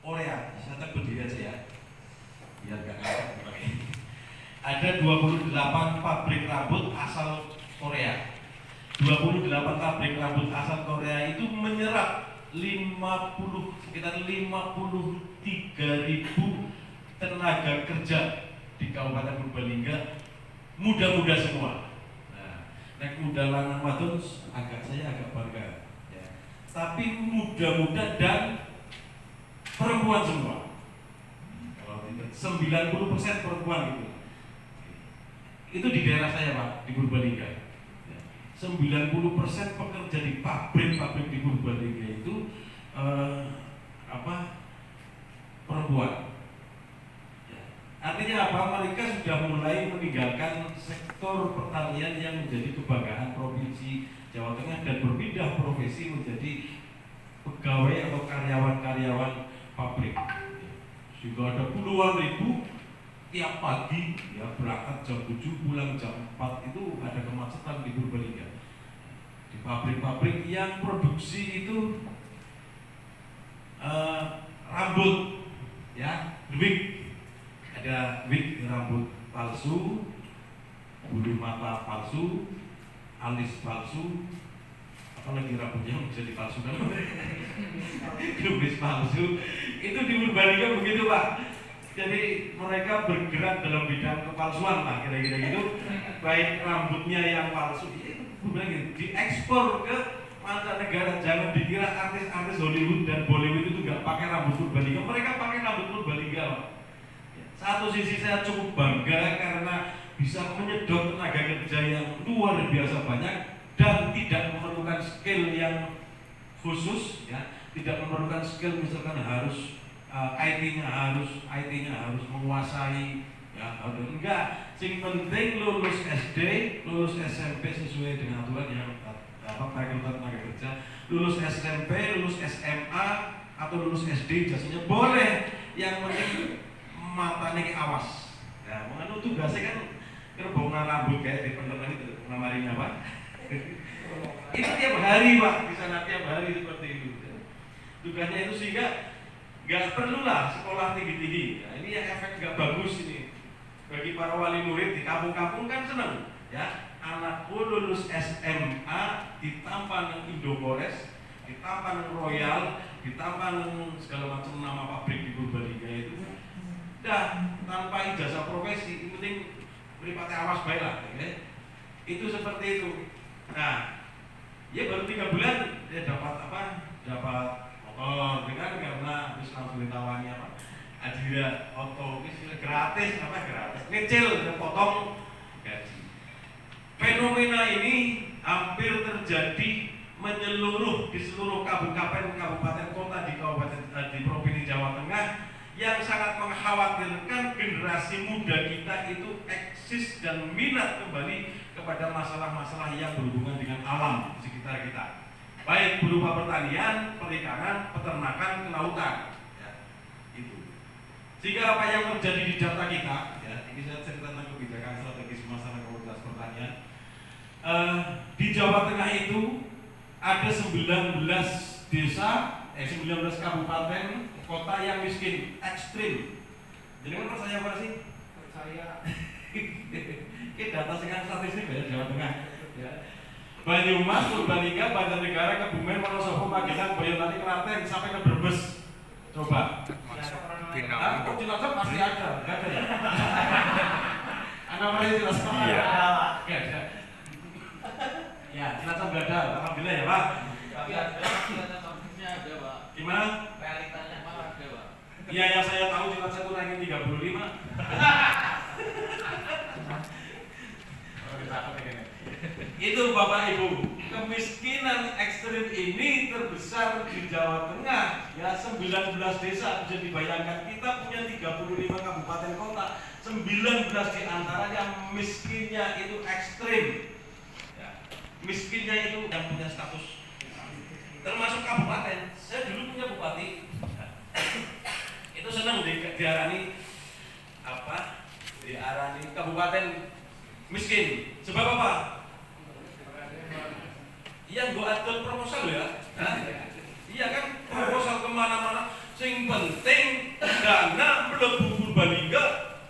Korea. Saya berdiri aja ya, biar gak ngangkat ini. Ada 28 pabrik rambut asal Korea. 28 pabrik rambut asal Korea itu menyerap sekitar 53.000 tenaga kerja di Kabupaten Purbalingga, muda-muda semua. Nek muda lanang wadon saya agak bangga ya. Tapi muda-muda dan perempuan semua. Kalau 90% perempuan gitu. Itu di daerah saya Pak, di Purbalingga. 90% pekerja di pabrik-pabrik di Purbalingga itu perempuan. Artinya apa? Mereka sudah mulai meninggalkan sektor pertanian yang menjadi kebanggaan provinsi Jawa Tengah dan berpindah profesi menjadi pegawai atau karyawan-karyawan pabrik. Sehingga ada puluhan ribu tiap pagi ya berangkat jam 7 pulang jam 4 itu ada kemacetan di Purbalingga. Di pabrik-pabrik yang produksi itu rambut ya, wig. Ada wig rambut palsu, bulu mata palsu, alis palsu, apalagi rambutnya bisa dipalsukan, kubis palsu. Itu di Purbalingga begitu Pak. Jadi mereka bergerak dalam bidang kepalsuan lah kira-kira gitu. Baik rambutnya yang palsu itu diekspor ke mancanegara. Jangan dikira artis-artis Hollywood dan Bollywood itu nggak pakai rambut Purbalingga. Mereka pakai rambut Purbalingga Pak. Satu sisi saya cukup bangga karena bisa menyedot tenaga kerja yang luar biasa banyak dan tidak memerlukan skill yang khusus ya, tidak memerlukan skill misalkan harus IT-nya harus menguasai ya, enggak. Sing penting lulus SD, lulus SMP sesuai dengan aturan yang perekrutan tenaga kerja, lulus SMP, lulus SMA atau lulus SD jasanya boleh, yang penting mata nih awas. Ya, menganu tugasnya kan kerbongan rambut kayak di penerbangan itu ngamarinya Pak. Itu tiap hari Pak, di sana tiap hari seperti itu. Tugasnya itu sehingga nggak perlulah sekolah tinggi-tinggi. Nah, ini yang efek nggak bagus ini bagi para wali murid di kampung-kampung kan seneng ya. Anakku lulus SMA ditampa nang Indopores, ditampa nang Royal, ditampa nang segala macam nama pabrik di Purbalingga itu. Dah tanpa ijazah profesi, yang penting mripate awas bae lah ya. Itu seperti itu. Nah, ya baru 3 bulan dia dapat dapat motor dengan karena wis langsung ditawani Adira Auto wis gratis nyicil potong gaji. Fenomena ini hampir terjadi menyeluruh di seluruh kabupaten kota di provinsi Jawa Tengah, yang sangat mengkhawatirkan generasi muda kita itu eksis dan minat kembali kepada masalah-masalah yang berhubungan dengan alam di sekitar kita, baik berupa pertanian, perikanan, peternakan, kelautan ya, itu. Sehingga apa yang terjadi di data kita ya, ini saya cerita tentang kebijakan strategis masalah komoditas pertanian. Di Jawa Tengah itu ada 19 desa, 19 kabupaten kota yang miskin ekstrim. Jadi menurut saya apa sih? Saya ini data sekarang statistik ya Jawa Tengah ya. Banyumas, Purbalingga, Banjarnegara, Kebumen, Wonosobo, Magelang, Boyolali, Klaten sampai ke Brebes. Coba. Kok Cilacap pasti ada, enggak ada ya? Anak mereka Cilacap enggak ada. Ya, Cilacap enggak ada, alhamdulillah ya Pak. Tapi ada statistiknya ada Pak. Gimana? Realitanya malah ada Pak. Iya, yang saya tahu Cilacap itu ranking 35. Itu Bapak Ibu, kemiskinan ekstrim ini terbesar di Jawa Tengah ya, 19 desa. Bisa dibayangkan kita punya 35 kabupaten kota, 19 diantaranya miskinnya itu ekstrim ya. Miskinnya itu yang punya status, termasuk kabupaten. Saya dulu punya bupati itu senang diarani diarani kabupaten miskin. Sebab apa? Yang gue atur proposal ya, iya kan, proposal kemana-mana. Sing penting sederhana mlebu Purbalingga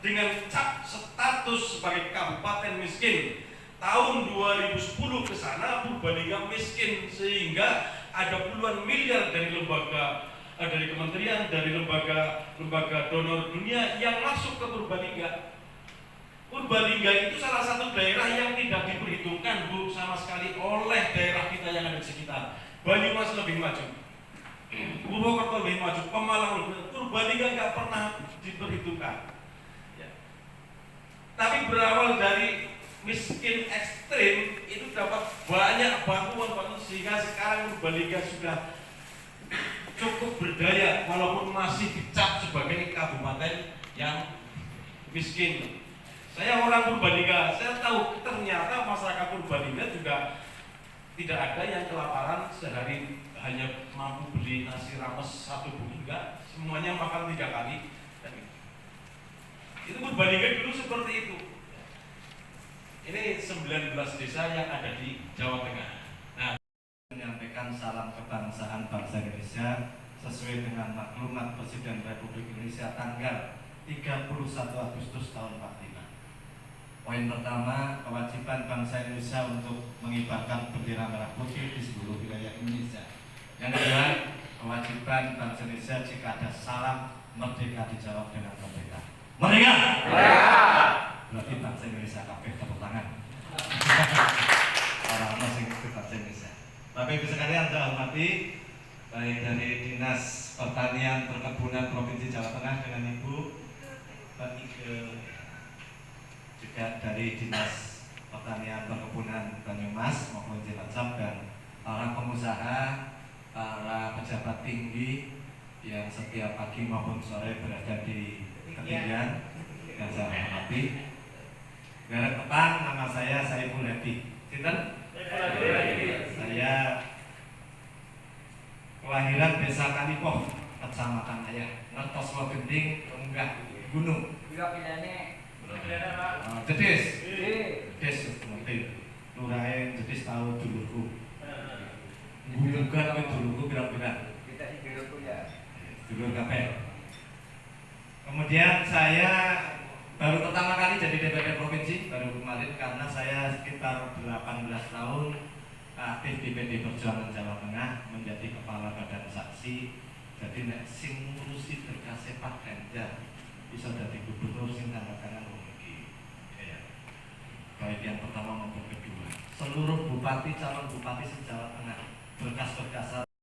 dengan cap status sebagai kabupaten miskin. Tahun 2010 ke sana Purbalingga miskin, sehingga ada puluhan miliar dari lembaga, dari kementerian, dari lembaga donor dunia yang masuk ke Purbalingga. Purbalingga itu salah satu daerah yang tidak diperhitungkan, Bu, sama sekali oleh daerah kita yang ada di sekitar. Banyumas lebih maju, Purwokerto lebih maju, Pemalang lebih maju, Purbalingga nggak pernah diperhitungkan. Ya. Tapi berawal dari miskin ekstrim itu dapat banyak bantuan sehingga sekarang Purbalingga sudah cukup berdaya walaupun masih dicap sebagai kabupaten yang miskin. Saya orang Purbalingga, saya tahu ternyata masyarakat Purbalingga juga tidak ada yang kelaparan sehari hanya mampu beli nasi rames 1 bulan, enggak, semuanya makan 3 kali. Itu Purbalingga dulu seperti itu. Ini 19 desa yang ada di Jawa Tengah. Nah, menyampaikan salam kebangsaan bangsa Indonesia sesuai dengan maklumat Presiden Republik Indonesia tanggal 31 Agustus tahun 45. Poin pertama, kewajiban bangsa Indonesia untuk mengibarkan bendera merah putih di seluruh wilayah Indonesia. Yang kedua, kewajiban bangsa Indonesia jika ada salam merdeka dijawab dengan merdeka. Merdeka! Berarti bangsa Indonesia kabeh tepuk tangan. Orang masing bangsa Indonesia. Bapak Ibu sekalian saya hormati, baik dari Dinas Pertanian Perkebunan Provinsi Jawa Tengah dengan Ibu juga dari Dinas Pertanian Perkebunan Banyumas maupun Cilacap, dan para pengusaha, para pejabat tinggi yang setiap pagi maupun sore berada di ketinggian yang saya hormati. Garap depan, nama saya Saiful Hadi. Sinten? Saya kelahiran Desa Kalipoh, Kecamatan Ayah, Ngertoslo Gending, Renggah Gunung. Jedis, Jedis, Lurae Jedis tahu dulurku. Bukan tapi dulurku bilang-bilang. Kita sih dulurku ya. Dulur kabeh. Kemudian saya baru pertama kali jadi DPD provinsi baru kemarin, karena saya sekitar 18 tahun aktif di PD Perjuangan Jawa Tengah menjadi kepala badan saksi. Jadi nek sing ngurusi berkasih Pak Ganjar bisa jadi gubernur sing tanda tangan wong iki. Ya. Baik yang pertama maupun kedua. Seluruh bupati, calon bupati se Jawa Tengah berkas-berkas